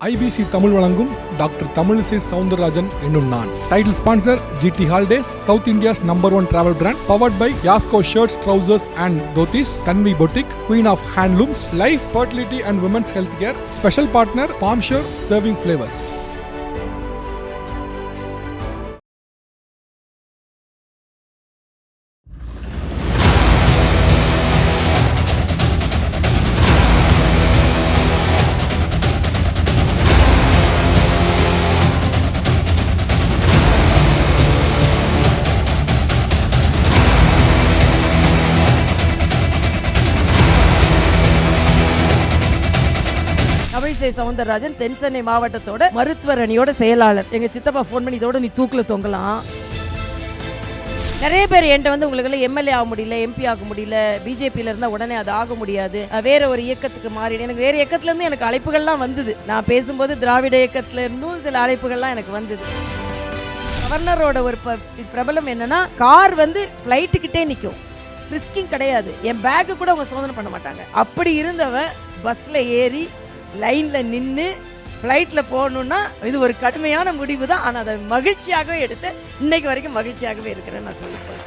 IBC Tamil வழங்கும் doctor Tamilisai Soundararajan என்னும் நான். Title sponsor GT Holidays, South India's #1 travel brand, powered by Yasco shirts, trousers and dhotis, Tanvi Boutique, Queen of Handlooms, Life, Fertility and Women's Healthcare, special partner Palmshire Serving Flavors. Tamilisai Soundararajan தென் சென்னை மாவட்டத்தோட மருத்துவர் அணியோட செயலாளர். எங்க சித்தப்பா phone பண்ணி இதோட நீ தூக்குல தொங்கலாம். நிறைய பேர் என்கிட்ட வந்து உங்களுக்கு எம்எல்ஏ ஆக முடியல, எம்பி ஆக முடியல, பிஜேபியில இருந்தா உடனே அது ஆக முடியாது, வேற ஒரு இயக்கத்துக்கு மாறி. எனக்கு வேற இயக்கத்துல இருந்து எனக்கு அழைப்புகள்லாம் வந்தது. நான் பேசும்போது திராவிட இயக்கத்துல இருந்தும் சில அழைப்புகள்லாம் எனக்கு வந்தது. கவர்னரோட ஒரு பிரபலம் என்னன்னா, கார் வந்து ஃபிளைட்டுக்கிட்டே நிற்கும், ரிஸ்கிங் கிடையாது. என் பேக்கு கூட அவங்க சோதனை பண்ண மாட்டாங்க. அப்படி இருந்தவன் பஸ்ல ஏறி லைன்ல நின்று ஃப்ளைட்ல போகணும்னா இது ஒரு கடுமையான முடிவு தான். ஆனால் அதை மகிழ்ச்சியாகவே எடுத்து இன்னைக்கு வரைக்கும் மகிழ்ச்சியாகவே இருக்கிறேன்னு நான் சொல்லிப்பேன்.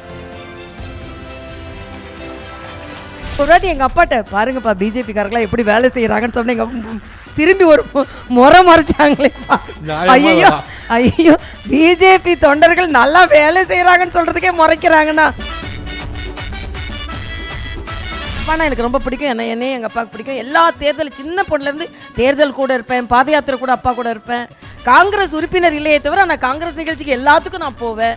ஒரு வாட்டி எங்கள் அப்பாட்ட பாருங்கப்பா பிஜேபி காரங்களாம் எப்படி வேலை செய்கிறாங்கன்னு சொன்னேன். எங்கள் திரும்பி ஒரு முறை மறைச்சாங்களே. ஐயோ ஐயோ, பிஜேபி தொண்டர்கள் நல்லா வேலை செய்கிறாங்கன்னு சொல்றதுக்கே முறைக்கிறாங்கன்னா. ஆனால் எனக்கு ரொம்ப பிடிக்கும். என்னையும் எங்கள் அப்பாவுக்கு பிடிக்கும். எல்லா தேர்தல் சின்ன பொண்ணுலேருந்து தேர்தல் கூட இருப்பேன், பாத யாத்திரை கூட அப்பா கூட இருப்பேன். காங்கிரஸ் உறுப்பினர் இல்லையே தவிர நான் காங்கிரஸ் நிகழ்ச்சிக்கு எல்லாத்துக்கும் நான் போவேன்.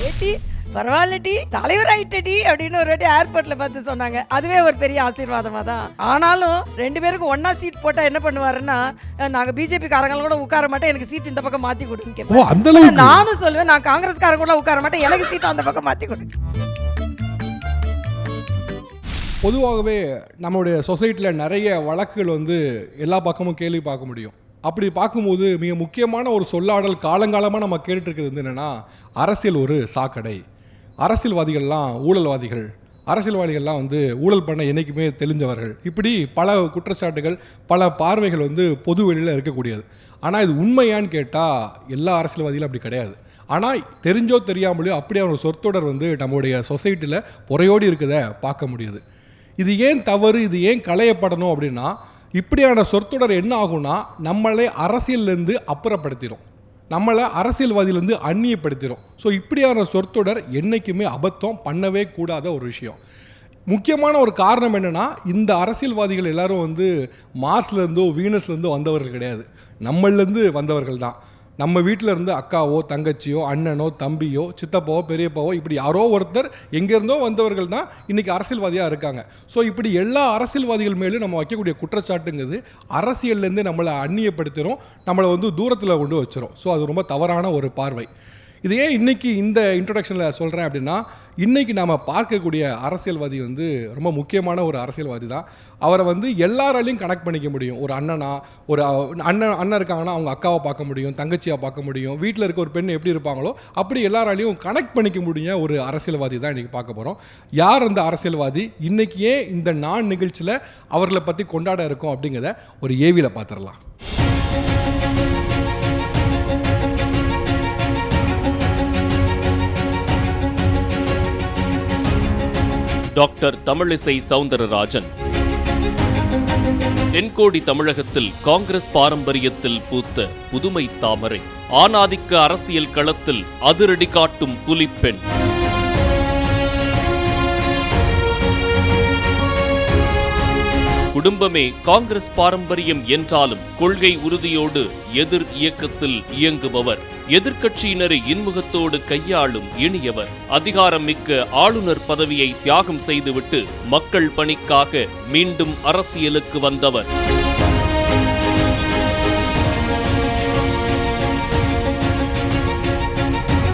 ஏட்டி பரவாயில்லட்டி தலைவர் ஆயிட்டடி அப்படின்னு ஒரு வாட்டி ஏர்போர்ட்ல பார்த்து சொன்னாங்க. அதுவே ஒரு பெரிய ஆசீர்வாதமாக தான். ஆனாலும் ரெண்டு பேருக்கும் ஒன்னா சீட் போட்டால் என்ன பண்ணுவாருன்னா, நாங்கள் பிஜேபி காரங்களும் கூட உட்கார மாட்டேன், எனக்கு சீட் இந்த பக்கம் மாற்றி கொடுன்னு கேட்பேன். நானும் சொல்லுவேன், நான் காங்கிரஸ்காரங்க கூட உட்கார மாட்டேன், எனக்கு சீட் அந்த பக்கம் மாற்றி கொடு. பொதுவாகவே நம்மளுடைய சொசைட்டியில் நிறைய வழக்குகள் வந்து எல்லா பக்கமும் கேள்வி பார்க்க முடியும். அப்படி பார்க்கும்போது மிக முக்கியமான ஒரு சொல்லாடல் காலங்காலமாக நம்ம கேட்டுருக்கிறது வந்து என்னென்னா, அரசியல் ஒரு சாக்கடை, அரசியல்வாதிகள்லாம் ஊழல்வாதிகள், அரசியல்வாதிகள்லாம் வந்து ஊழல் பண்ண என்றைக்குமே தெரிஞ்சவர்கள், இப்படி பல குற்றச்சாட்டுகள் பல பார்வைகள் வந்து பொது வெளியில் இருக்கக்கூடியது. ஆனால் இது உண்மையான்னு கேட்டால் எல்லா அரசியல்வாதிகளும் அப்படி கிடையாது. ஆனால் தெரிஞ்சோ தெரியாமலையோ அப்படியே அவங்க சொற்றொடர் வந்து நம்மளுடைய சொசைட்டியில் புறையோடி இருக்கிறத பார்க்க முடியுது. இது ஏன் தவறு, இது ஏன் களையப்படணும் அப்படின்னா, இப்படியான சொற்றொடர் என்ன ஆகும்னா, நம்மளை அரசியல்லேருந்து அப்புறப்படுத்திடும், நம்மளை அரசியல்வாதியிலேருந்து அந்நியப்படுத்திடும். ஸோ இப்படியான சொற்றொடர் என்றைக்குமே அபத்தம், பண்ணவே கூடாத ஒரு விஷயம். முக்கியமான ஒரு காரணம் என்னென்னா, இந்த அரசியல்வாதிகள் எல்லாரும் வந்து மார்ஸ்லேருந்தோ வீனஸ்லேருந்தோ வந்தவர்கள் கிடையாது, நம்மளிலேருந்து வந்தவர்கள் தான். நம்ம வீட்டில் இருந்து அக்காவோ தங்கச்சியோ அண்ணனோ தம்பியோ சித்தப்பாவோ பெரியப்பாவோ இப்படி யாரோ ஒருத்தர் எங்கேருந்தோ வந்தவர்கள் தான் இன்றைக்கி அரசியல்வாதியாக இருக்காங்க. ஸோ இப்படி எல்லா அரசியல்வாதிகள் மேலும் நம்ம வைக்கக்கூடிய குற்றச்சாட்டுங்கிறது அரசியல்லேருந்து நம்மளை அந்நியப்படுத்துகிறோம், நம்மளை வந்து தூரத்தில் கொண்டு வச்சிரும். ஸோ அது ரொம்ப தவறான ஒரு பார்வை. இது ஏன் இன்றைக்கி இந்த இன்ட்ரொடக்ஷனில் சொல்கிறேன் அப்படின்னா, இன்றைக்கி நாம் பார்க்கக்கூடிய அரசியல்வாதி வந்து ரொம்ப முக்கியமான ஒரு அரசியல்வாதி தான். அவரை வந்து எல்லாராலையும் கனெக்ட் பண்ணிக்க முடியும். ஒரு அண்ணனா, ஒரு அண்ணன் இருக்காங்கன்னா அவங்க அக்காவை பார்க்க முடியும், தங்கச்சியாக பார்க்க முடியும், வீட்டில் இருக்க ஒரு பெண் எப்படி இருப்பாங்களோ அப்படி எல்லாராலையும் கனெக்ட் பண்ணிக்க முடிய ஒரு அரசியல்வாதி தான் இன்றைக்கி பார்க்க போகிறோம். யார் அந்த அரசியல்வாதி, இன்றைக்கி ஏன் இந்த நான் நிகழ்ச்சியில் அவர்களை பற்றி கொண்டாட இருக்கோம் அப்படிங்கிறத ஒரு ஏவியில் பார்த்துடலாம். டாக்டர் தமிழிசை சவுந்தரராஜன் தென்கோடி தமிழகத்தில் காங்கிரஸ் பாரம்பரியத்தில் பூத்த புதுமை தாமரை, ஆணாதிக்க அரசியல் களத்தில் அதிரடி காட்டும் புலிப்பெண். குடும்பமே காங்கிரஸ் பாரம்பரியம் என்றாலும் கொள்கை உறுதியோடு எதிர் இயக்கத்தில் இயங்குபவர், எதிர்க்கட்சியினரை இன்முகத்தோடு கையாளும் இனியவர், அதிகாரம் மிக்க ஆளுநர் பதவியை தியாகம் செய்துவிட்டு மக்கள் பணிக்காக மீண்டும் அரசியலுக்கு வந்தவர்.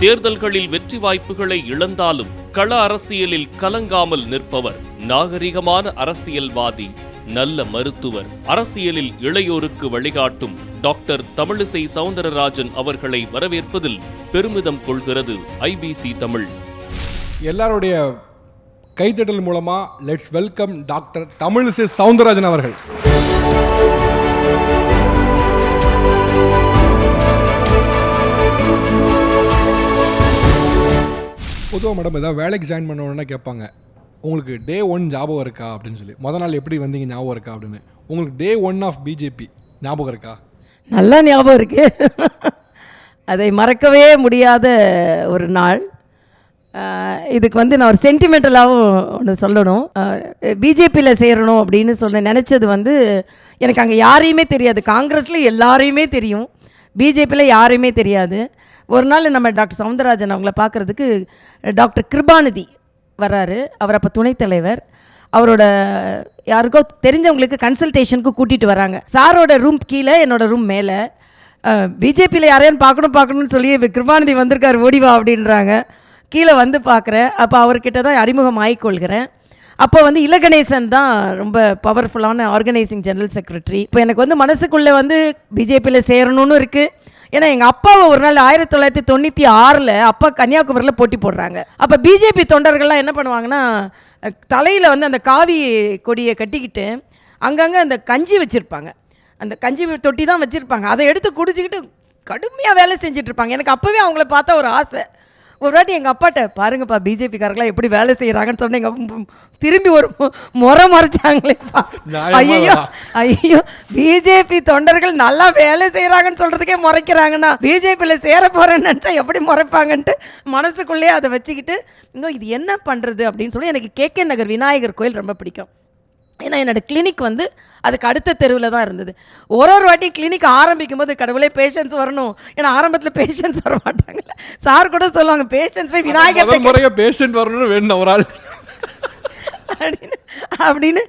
தேர்தல்களில் வெற்றி வாய்ப்புகளை இழந்தாலும் கள அரசியலில் கலங்காமல் நிற்பவர், நாகரிகமான அரசியல்வாதி, நல்ல மருத்துவர், அரசியலில் இளையோருக்கு வழிகாட்டும் டாக்டர் தமிழிசை சவுந்தரராஜன் அவர்களை வரவேற்பதில் பெருமிதம் கொள்கிறது IBC தமிழ். எல்லாருடைய கைத்தட்டல் மூலமா let's welcome doctor Tamilisai Soundararajan அவர்கள். பொதுவாக மேடம் ஏதாவது வேலைக்கு ஜாயின் பண்ண உடனே கேட்பாங்க, உங்களுக்கு டே 1 ஞாபகம் இருக்கா அப்படின்னு சொல்லி, முத நாள் எப்படி வந்தீங்க ஞாபகம் இருக்கா அப்படின்னு. உங்களுக்கு டே 1 ஆஃப் பிஜேபி ஞாபகம் இருக்கா? நல்லா ஞாபகம் இருக்கு. அதை மறக்கவே முடியாத ஒரு நாள். இதுக்கு வந்து நான் ஒரு சென்டிமெண்டலாகவும் ஒன்று சொல்லணும். பிஜேபியில் சேரணும் அப்படின்னு நினச்சது வந்து எனக்கு அங்கே யாரையுமே தெரியாது. காங்கிரஸில் எல்லாரையுமே தெரியும், பிஜேபியில் யாரையுமே தெரியாது. ஒரு நாள் நம்ம டாக்டர் சவுந்தரராஜன் அவங்கள பார்க்குறதுக்கு டாக்டர் கிருபாநிதி வர்றாரு. அவர் அப்போ துணைத் தலைவர். அவரோட யாருக்கோ தெரிஞ்சவங்களுக்கு கன்சல்டேஷனுக்கு கூட்டிகிட்டு வராங்க. சாரோட ரூம் கீழே, என்னோட ரூம் மேலே. பிஜேபியில் யாரையான்னு பார்க்கணும்னு சொல்லி கிருபாநிதி வந்திருக்கார், ஓடிவா அப்படின்றாங்க. கீழே வந்து பார்க்குறேன். அப்போ அவர்கிட்ட தான் அறிமுகம் ஆகிக்கொள்கிறேன். அப்போ வந்து இலகணேசன் தான் ரொம்ப பவர்ஃபுல்லான ஆர்கனைசிங் ஜெனரல் செக்ரட்டரி. இப்போ எனக்கு வந்து மனசுக்குள்ளே வந்து பிஜேபியில் சேரணும்னு இருக்குது. ஏன்னா எங்கள் அப்பாவை ஒரு நாள் 1996 அப்பா கன்னியாகுமரியில் போட்டி போடுறாங்க. அப்போ பிஜேபி தொண்டர்கள்லாம் என்ன பண்ணுவாங்கன்னா, தலையில் வந்து அந்த காவி கொடியை கட்டிக்கிட்டு அங்கங்கே அந்த கஞ்சி வச்சுருப்பாங்க. அந்த கஞ்சி தொட்டி தான் வச்சுருப்பாங்க. அதை எடுத்து குடிச்சிக்கிட்டு கடுமையாக வேலை செஞ்சிட்ருப்பாங்க. எனக்கு அப்போவே அவங்கள பார்த்தா ஒரு ஆசை. ஒரு வாட்டி எங்கள் அப்பாட்ட, பாருங்கப்பா பிஜேபிக்காரங்களாம் எப்படி வேலை செய்கிறாங்கன்னு சொன்னேன். எங்கள் திரும்பி ஒரு முறைச்சாங்களேப்பா. ஐயோ பிஜேபி தொண்டர்கள் நல்லா வேலை செய்கிறாங்கன்னு சொல்கிறதுக்கே முறைக்கிறாங்கன்னா, பிஜேபியில் சேர போகிறேன்னு நினச்சா எப்படி முறைப்பாங்கன்ட்டு மனசுக்குள்ளேயே அதை வச்சுக்கிட்டு இன்னும் இது என்ன பண்ணுறது அப்படின்னு சொல்லி. எனக்கு KK நகர் விநாயகர் கோயில் ரொம்ப பிடிக்கும். ஏன்னா என்னோடய கிளினிக் வந்து அதுக்கு அடுத்த தெருவில் தான் இருந்தது. ஒரு வாட்டி கிளினிக் ஆரம்பிக்கும் போது கடவுளே பேஷன்ஸ் வரணும். ஏன்னா ஆரம்பத்தில் பேஷன்ஸ் வர மாட்டாங்கல்ல. சார் கூட சொல்லுவாங்க, பேஷன்ஸ் போய் விநாயகர் முறையாக பேஷண்ட் வரணும்னு வேணும் ஒரு ஆள் அப்படின்னு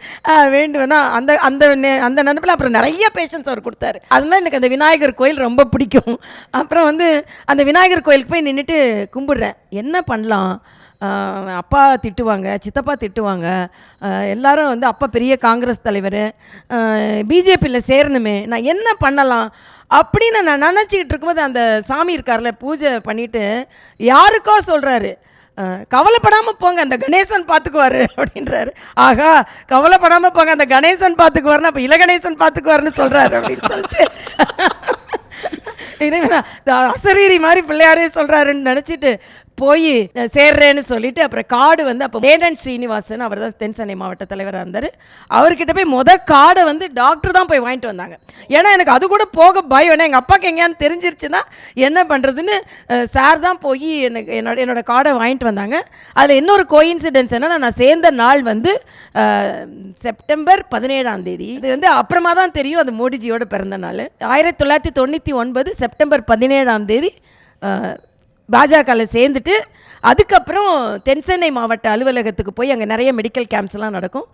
வேண்டுவேன்னா அந்த அந்த அந்த நினைப்பில் அப்புறம் நிறைய பேஷன்ஸ் அவர் கொடுத்தாரு. அதனால எனக்கு அந்த விநாயகர் கோயில் ரொம்ப பிடிக்கும். அப்புறம் வந்து அந்த விநாயகர் கோயிலுக்கு போய் நின்றுட்டு கும்பிடுறேன். என்ன பண்ணலாம், அப்பா திட்டுவாங்க, சித்தப்பா திட்டுவாங்க, எல்லாரும் வந்து அப்பா பெரிய காங்கிரஸ் தலைவர், பிஜேபியில் சேரணுமே, நான் என்ன பண்ணலாம் அப்படின்னு நான் நினச்சிக்கிட்டு இருக்கும்போது அந்த சாமி இருக்கார்ல பூஜை பண்ணிவிட்டு யாருக்கோ சொல்கிறாரு, கவலைப்படாமல் போங்க அந்த கணேசன் பார்த்துக்குவார் அப்படின்றாரு. ஆகா, கவலைப்படாமல் போங்க அந்த கணேசன் பார்த்துக்குவாருன்னு அப்போ இலகணேசன் பார்த்துக்குவாருன்னு சொல்கிறாரு அப்படின்னு சொல்லிட்டு அசரீரி மாதிரி பிள்ளையாரே சொல்கிறாருன்னு நினச்சிட்டு போய் சேர்றேன்னு சொல்லிட்டு அப்புறம் கார்டு வந்து அப்போ மேடன் ஸ்ரீனிவாசன், அவர் தான் தென் சென்னை மாவட்ட தலைவராக இருந்தார். அவர்கிட்ட போய் கார்டை வந்து டாக்டர் தான் போய் வாங்கிட்டு வந்தாங்க. ஏன்னா எனக்கு அது கூட போக பயம். ஏன்னா எங்கள் அப்பாவுக்கு எங்கேயான்னு தெரிஞ்சிருச்சுன்னா என்ன பண்ணுறதுன்னு சார் தான் போய் எனக்கு என்னோட கார்டை வாங்கிட்டு வந்தாங்க. அதில் இன்னொரு கோயின்சிடென்ஸ் என்னன்னா, நான் சேர்ந்த நாள் வந்து செப்டம்பர் 17 இது வந்து அப்புறமா தான் தெரியும் அது மோடிஜியோட பிறந்த நாள். 1999 செப்டம்பர் 17 பாஜகவில் சேர்ந்துட்டு அதுக்கப்புறம் தென்சென்னை மாவட்ட அலுவலகத்துக்கு போய் அங்கே நிறைய மெடிக்கல் கேம்ப்ஸ்லாம் நடக்கும்,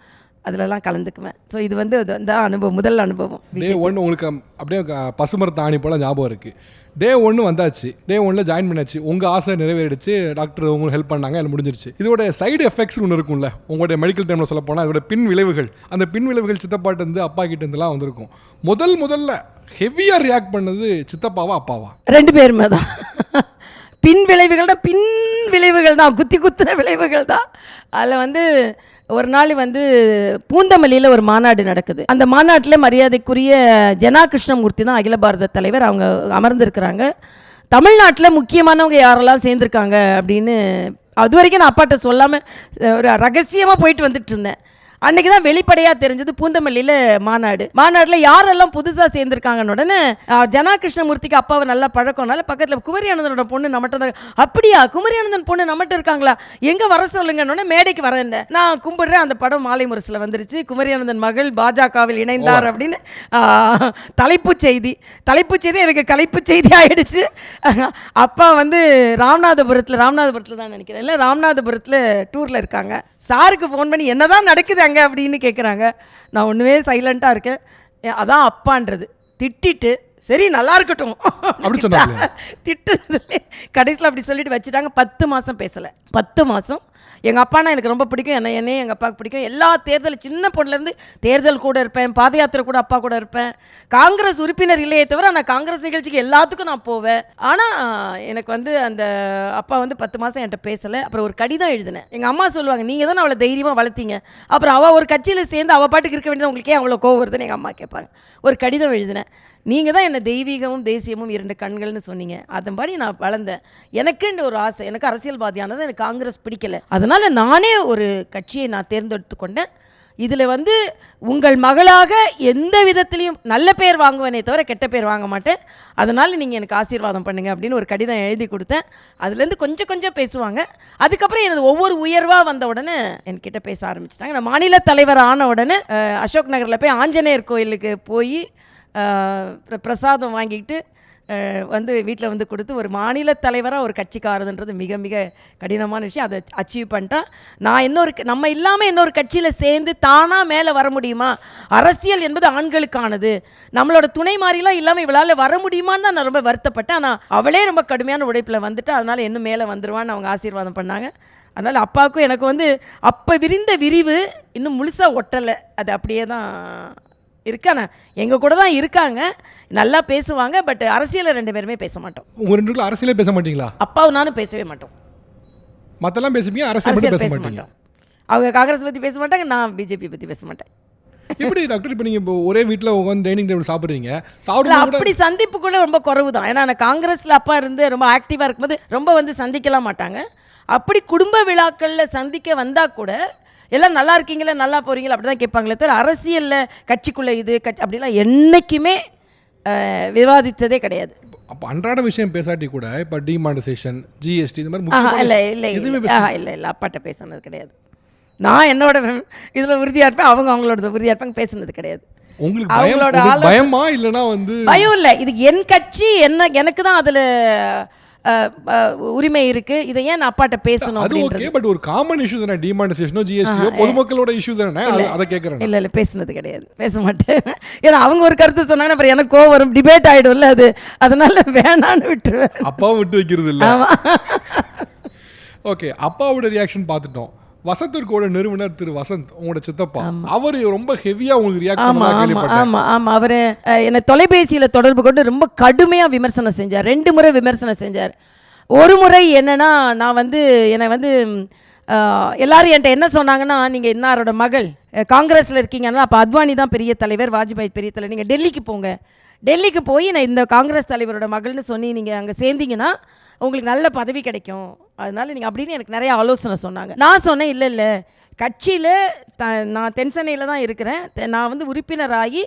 அதிலலாம் கலந்துக்குவேன். ஸோ இது வந்து அந்த அனுபவம், முதல் அனுபவம். டே 1 உங்களுக்கு அப்படியே பசுமரத்து ஆணி போல் ஞாபகம் இருக்குது. டே 1 வந்தாச்சு, டே 1 ஜாயின் பண்ணாச்சு, உங்கள் ஆசை நிறைவேறிடுச்சு, டாக்டர் உங்களுக்கு ஹெல்ப் பண்ணாங்க, எல்லாம் முடிஞ்சிருச்சு. இதோட சைடு எஃபெக்ட்ஸ் ஒன்று இருக்கும்ல, உங்களுடைய மெடிக்கல் டைமில் சொல்ல போனால் அதோட பின் விளைவுகள், அந்த பின் விளைவுகள் சித்தப்பாட்டேருந்து அப்பா கிட்டேருந்துலாம் வந்திருக்கும். முதல்ல ஹெவியாக ரியாக்ட் பண்ணது சித்தப்பாவா அப்பாவா? 2 பேருமே தான். பின் விளைவுகள் தான், குத்துன விளைவுகள் தான். அதில் வந்து ஒரு நாள் வந்து பூந்தமல்லியில் ஒரு மாநாடு நடக்குது. அந்த மாநாட்டில் மரியாதைக்குரிய ஜனா கிருஷ்ணமூர்த்தி தான் அகில பாரத தலைவர், அவங்க அமர்ந்திருக்கிறாங்க. தமிழ்நாட்டில் முக்கியமானவங்க யாரெல்லாம் சேர்ந்துருக்காங்க அப்படின்னு அது வரைக்கும் நான் அப்பாட்ட சொல்லாமல் ஒரு ரகசியமாக போயிட்டு வந்துட்டு இருந்தேன். அன்றைக்கி தான் வெளிப்படையாக தெரிஞ்சது பூந்தமல்லியில் மாநாட்டில் யாரெல்லாம் புதுசாக சேர்ந்துருக்காங்கன்னு. உடனே ஜனா கிருஷ்ணமூர்த்திக்கு அப்பாவை நல்லா பழக்கம்னால பக்கத்தில் குமரி ஆனந்தனோட பொண்ணு நம்மகிட்ட தான். அப்படியா, குமரி ஆனந்தன் பொண்ணு நம்மகிட்ட இருக்காங்களா, எங்கே வர சொல்லுங்கன்னு மேடைக்கு வரேன். நான் கும்பிடுறேன். அந்த படம் மாலை முரசில் வந்துருச்சு. குமரி ஆனந்தன் மகள் பாஜகவில் இணைந்தார் அப்படின்னு தலைப்புச் செய்தி எனக்கு கலைப்புச் செய்தி ஆகிடுச்சு. அப்பா வந்து ராமநாதபுரத்தில் தான் நினைக்கிறேன், இல்லை ராமநாதபுரத்தில் டூரில் இருக்காங்க. சாருக்கு ஃபோன் பண்ணி என்னதான் நடக்குது அங்கே அப்படின்னு கேட்குறாங்க. நான் ஒன்றுமே சைலண்ட்டாக இருக்கேன். அதான் அப்பான்றது திட்டிட்டு சரி நல்லா இருக்கட்டும் அப்படி சொன்னாங்க. திட்டுறதுல கடைசியில் அப்படி சொல்லிட்டு வச்சுட்டாங்க. 10 மாதம் பேசலை. 10 மாதம் எங்கள் அப்பானா எனக்கு ரொம்ப பிடிக்கும், என்னையும் எங்கள் அப்பாவுக்கு பிடிக்கும். எல்லா தேர்தல் சின்ன பொண்ணுலேருந்து தேர்தல் கூட இருப்பேன், பாத யாத்திரை கூட அப்பா கூட இருப்பேன். காங்கிரஸ் உறுப்பினர் இல்லையே தவிர நான் காங்கிரஸ் நிகழ்ச்சிக்கு எல்லாத்துக்கும் நான் போவேன். ஆனால் எனக்கு வந்து அந்த அப்பா வந்து 10 மாதம் என்கிட்ட பேசலை. அப்புறம் ஒரு கடிதம் எழுதினேன். எங்கள் அம்மா சொல்லுவாங்க, நீங்கள் தான் அவளை தைரியமாக வளர்த்தீங்க, அப்புறம் அவள் ஒரு கட்சியில் சேர்ந்து அவள் பாட்டுக்கு இருக்க வேண்டியது உங்களுக்கே அவ்வளோ கோவம் வருதுன்னு எங்கள் அம்மா கேட்பாங்க. ஒரு கடிதம் எழுதினேன், நீங்கள் தான் என்னை தெய்வீகமும் தேசியமும் 2 கண்கள்னு சொன்னீங்க. அதன்படி நான் வளர்ந்தேன். எனக்குன்னு ஒரு ஆசை, எனக்கு அரசியல்வாதியானது, எனக்கு காங்கிரஸ் பிடிக்கலை. அதனால் நானே ஒரு கட்சியை நான் தேர்ந்தெடுத்து கொண்டேன். இதில் வந்து உங்கள் மகளாக எந்த விதத்துலையும் நல்ல பேர் வாங்குவேனே தவிர கெட்ட பேர் வாங்க மாட்டேன். அதனால் நீங்கள் எனக்கு ஆசீர்வாதம் பண்ணுங்கள் அப்படின்னு ஒரு கடிதம் எழுதி கொடுத்தேன். அதுலேருந்து கொஞ்சம் கொஞ்சம் பேசுவாங்க. அதுக்கப்புறம் எனது ஒவ்வொரு உயர்வாக வந்த உடனே என்கிட்ட பேச ஆரம்பிச்சிட்டாங்க. நான் மாநில தலைவர் ஆன உடனே அசோக் நகரில் போய் ஆஞ்சநேயர் கோயிலுக்கு போய் பிரசாதம் வாங்கிக்கிட்டு வந்து வீட்டில் வந்து கொடுத்து ஒரு மாநில தலைவராக ஒரு கட்சிக்காரதுன்றது மிக மிக கடினமான விஷயம். அதை அச்சீவ் பண்ணிட்டேன். நான் நம்ம இல்லாமல் இன்னொரு கட்சியில் சேர்ந்து தானாக மேலே வர முடியுமா? அரசியல் என்பது ஆண்களுக்கானது, நம்மளோட துணை மாறிலாம் இல்லாமல் இவளால் வர முடியுமான்னு தான் நான் ரொம்ப வருத்தப்பட்டேன். ஆனால் அவளே ரொம்ப கடுமையான உழைப்பில் வந்துட்டு அதனால் இன்னும் மேலே வந்துடுவான்னு அவங்க ஆசீர்வாதம் பண்ணாங்க. அதனால் அப்பாவுக்கும் எனக்கு வந்து அப்போ விரிந்த விரிவு இன்னும் முழுசாக ஒட்டலை, அது அப்படியே தான் இருக்கானே, எங்கள் கூட தான் இருக்காங்க, நல்லா பேசுவாங்க. பட் அரசியலில் 2 பேருமே பேச மாட்டோம். உங்கள் 2 பேரும் அரசியலே பேச மாட்டீங்களா? அப்பாவும் நானும் பேசவே மாட்டோம். மற்றெல்லாம் பேசுவீங்க, அரசியல் மட்டும் பேச மாட்டீங்க. அவங்க காங்கிரஸ் பற்றி பேச மாட்டாங்க, நான் பிஜேபி பற்றி பேச மாட்டேன். எப்படி டாக்டர் இப்போ நீங்கள் இப்போ ஒரே வீட்டில் உட்காந்து டைனிங் டேபிள் சாப்பிட்றீங்க, அப்படி சந்திப்புக்குள்ளே ரொம்ப குறைவு தான். ஏன்னா நான் காங்கிரஸில் அப்பா இருந்து ரொம்ப ஆக்டிவாக இருக்கும்போது ரொம்ப வந்து சந்திக்கலாம் மாட்டாங்க. அப்படி குடும்ப விழாக்களில் சந்திக்க வந்தால் கூட எல்லாம் நல்லா இருக்கீங்களா, நல்லா போகிறீங்களா அப்படி தான் கேட்பாங்களே தவிர அரசியலில் கட்சிக்குள்ளே இது கட்சி அப்படிலாம் என்றைக்குமே விவாதித்ததே கிடையாது. அப்போ அன்றாட விஷயம் பேசாட்டி கூட இப்போ டிமானிசேஷன், ஜிஎஸ்டி இந்த மாதிரி இல்லை அப்பாட்ட பேசுனது கிடையாது. நான் என்னோட இதில் உறுதியாக இருப்பேன், அவங்களோட உறுதியாக இருப்பாங்க, பேசுனது கிடையாது. உங்களுக்கு அவங்களோட பயமா இல்லைன்னா வந்து பயம் இல்லை, இது என் கட்சி, எனக்கு தான் அதில் உரிமை இருக்கு, இதை ஏன் நான் அப்பாட்ட பேசணும் அப்படின்றது. பட் ஒரு காமன் இஷ்யூ தானே டிமானிசேஷனோ ஜிஎஸ்டியோ, பொதுமக்களோட இஷ்யூ தானே, அதை கேட்குறேன். இல்லை பேசுனது கிடையாது, பேச மாட்டேன். ஏன்னா அவங்க ஒரு கருத்து சொன்னாங்கன்னா அப்புறம் எனக்கு கோவம் வரும், டிபேட் ஆகிடும்ல அது, அதனால வேணான்னு விட்டுருவேன். அப்பாவும் விட்டு வைக்கிறது இல்லை. ஓகே, அப்பாவோட ரியாக்ஷன் பார்த்துட்டோம். வசந்திற்கோட நிறுவனர் திரு வசந்த், உங்களோட சித்தப்பா, அவர் ரொம்ப ஹெவியா உங்களுக்கு ரியாக்ட் பண்ணாரு கேள்விப்பட்டேன். ஆமா அவர் என்ன தொலைபேசியில் தொடர்பு கொண்டு ரொம்ப கடுமையாக விமர்சனம் செஞ்சார். 2 முறை விமர்சனம் செஞ்சார். ஒரு முறை என்னன்னா, நான் வந்து என்னை வந்து எல்லாரும் என்கிட்ட என்ன சொன்னாங்கன்னா, நீங்கள் இன்னாரோட மகள் காங்கிரஸில் இருக்கீங்கன்னா அப்போ அத்வானி தான் பெரிய தலைவர், வாஜ்பாய் பெரிய தலைவர், நீங்கள் டெல்லிக்கு போங்க, டெல்லிக்கு போய் நான் இந்த காங்கிரஸ் தலைவரோட மகள்னு சொன்னி நீங்கள் அங்கே சேர்ந்தீங்கன்னா உங்களுக்கு நல்ல பதவி கிடைக்கும், அதனால நீங்கள் அப்படின்னு எனக்கு நிறைய ஆலோசனை சொன்னாங்க. நான் சொன்னேன், இல்லை கட்சியில் நான் தென்சென்னையில் தான் இருக்கிறேன், நான் வந்து உறுப்பினராகி